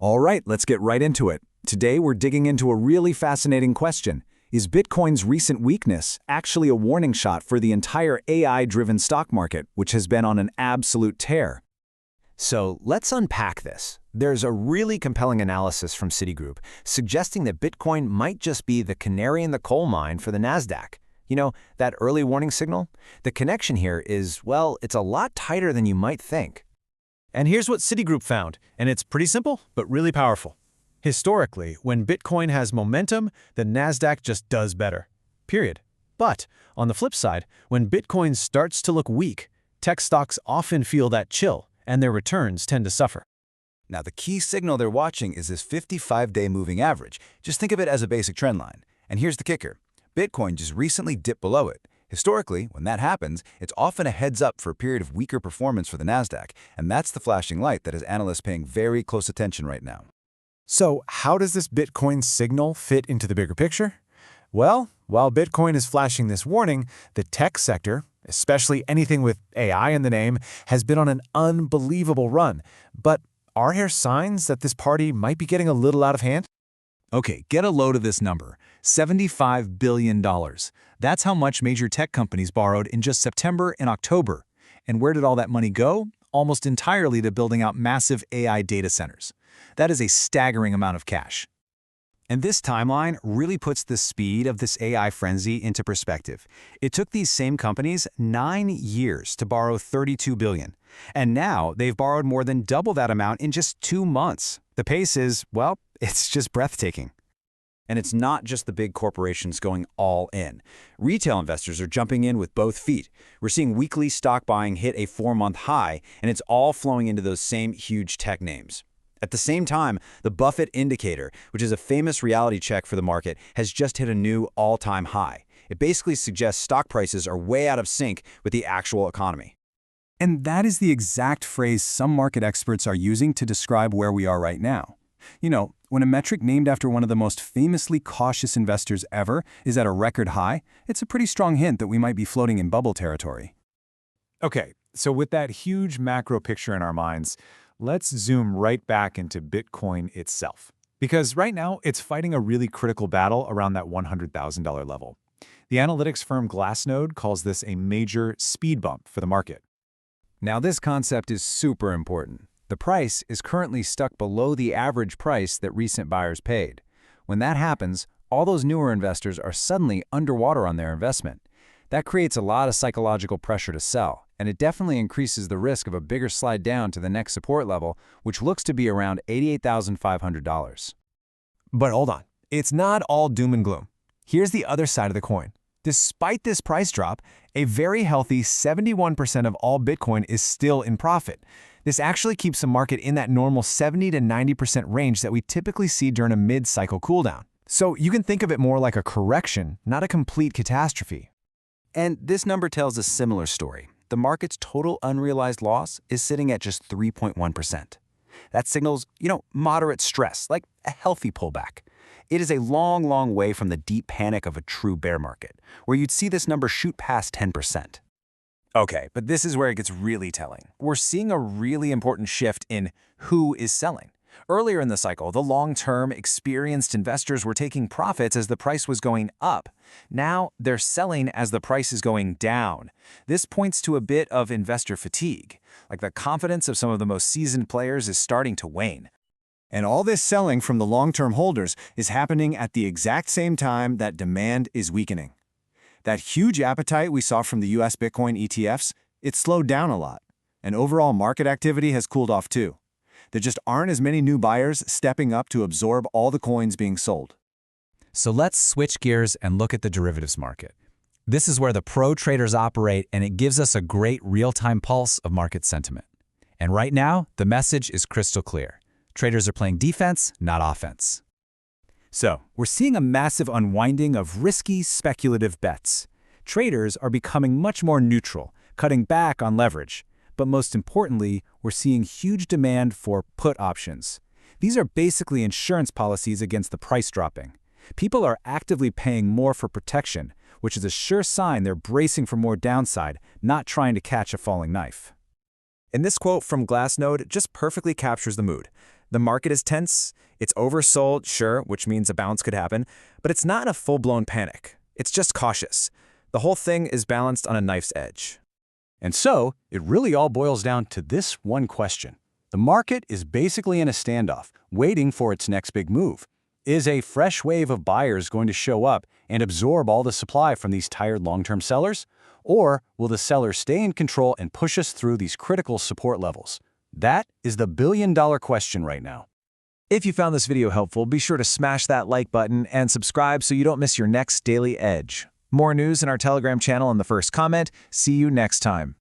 All right, let's get right into it. Today we're digging into a really fascinating question. Is Bitcoin's recent weakness actually a warning shot for the entire AI-driven stock market, which has been on an absolute tear? So let's unpack this. There's a really compelling analysis from Citigroup suggesting that Bitcoin might just be the canary in the coal mine for the NASDAQ. You know, that early warning signal? The connection here is, well, it's a lot tighter than you might think. And here's what Citigroup found, and it's pretty simple, but really powerful. Historically, when Bitcoin has momentum, the NASDAQ just does better. Period. But on the flip side, when Bitcoin starts to look weak, tech stocks often feel that chill, and their returns tend to suffer. Now, the key signal they're watching is this 55-day moving average. Just think of it as a basic trend line. And here's the kicker. Bitcoin just recently dipped below it. Historically, when that happens, it's often a heads-up for a period of weaker performance for the NASDAQ, and that's the flashing light that has analysts paying very close attention right now. So how does this Bitcoin signal fit into the bigger picture? Well, while Bitcoin is flashing this warning, the tech sector, especially anything with AI in the name, has been on an unbelievable run. But are there signs that this party might be getting a little out of hand? Okay, get a load of this number, $75 billion. That's how much major tech companies borrowed in just September and October. And where did all that money go? Almost entirely to building out massive AI data centers. That is a staggering amount of cash. And this timeline really puts the speed of this AI frenzy into perspective. It took these same companies 9 years to borrow $32 billion. And now they've borrowed more than double that amount in just 2 months. The pace is, well, it's just breathtaking. And it's not just the big corporations going all in. Retail investors are jumping in with both feet. We're seeing weekly stock buying hit a 4-month high, and it's all flowing into those same huge tech names. At the same time, the Buffett indicator, which is a famous reality check for the market, has just hit a new all-time high. It basically suggests stock prices are way out of sync with the actual economy. And that is the exact phrase some market experts are using to describe where we are right now. You know, when a metric named after one of the most famously cautious investors ever is at a record high, it's a pretty strong hint that we might be floating in bubble territory. Okay, so with that huge macro picture in our minds, let's zoom right back into Bitcoin itself. Because right now, it's fighting a really critical battle around that $100,000 level. The analytics firm Glassnode calls this a major speed bump for the market. Now, this concept is super important. The price is currently stuck below the average price that recent buyers paid. When that happens, all those newer investors are suddenly underwater on their investment. That creates a lot of psychological pressure to sell, and it definitely increases the risk of a bigger slide down to the next support level, which looks to be around $88,500. But hold on, it's not all doom and gloom. Here's the other side of the coin. Despite this price drop, a very healthy 71% of all Bitcoin is still in profit. This actually keeps the market in that normal 70 to 90% range that we typically see during a mid-cycle cooldown. So you can think of it more like a correction, not a complete catastrophe. And this number tells a similar story. The market's total unrealized loss is sitting at just 3.1%. That signals, moderate stress, like a healthy pullback. It is a long, long way from the deep panic of a true bear market, where you'd see this number shoot past 10%. Okay, but this is where it gets really telling. We're seeing a really important shift in who is selling. Earlier in the cycle, the long-term, experienced investors were taking profits as the price was going up. Now, they're selling as the price is going down. This points to a bit of investor fatigue, like the confidence of some of the most seasoned players is starting to wane. And all this selling from the long-term holders is happening at the exact same time that demand is weakening. That huge appetite we saw from the US Bitcoin ETFs, it slowed down a lot. And overall market activity has cooled off too. There just aren't as many new buyers stepping up to absorb all the coins being sold. So let's switch gears and look at the derivatives market. This is where the pro traders operate, and it gives us a great real-time pulse of market sentiment. And right now, the message is crystal clear. Traders are playing defense, not offense. So, we're seeing a massive unwinding of risky, speculative bets. Traders are becoming much more neutral, cutting back on leverage. But most importantly, we're seeing huge demand for put options. These are basically insurance policies against the price dropping. People are actively paying more for protection, which is a sure sign they're bracing for more downside, not trying to catch a falling knife. And this quote from Glassnode just perfectly captures the mood. The market is tense, it's oversold, sure, which means a bounce could happen, but it's not in a full-blown panic. It's just cautious. The whole thing is balanced on a knife's edge. And so, it really all boils down to this one question. The market is basically in a standoff, waiting for its next big move. Is a fresh wave of buyers going to show up and absorb all the supply from these tired long-term sellers? Or will the sellers stay in control and push us through these critical support levels? That is the billion-dollar question right now. If you found this video helpful, be sure to smash that like button and subscribe so you don't miss your next Daily Edge. More news in our Telegram channel in the first comment. See you next time.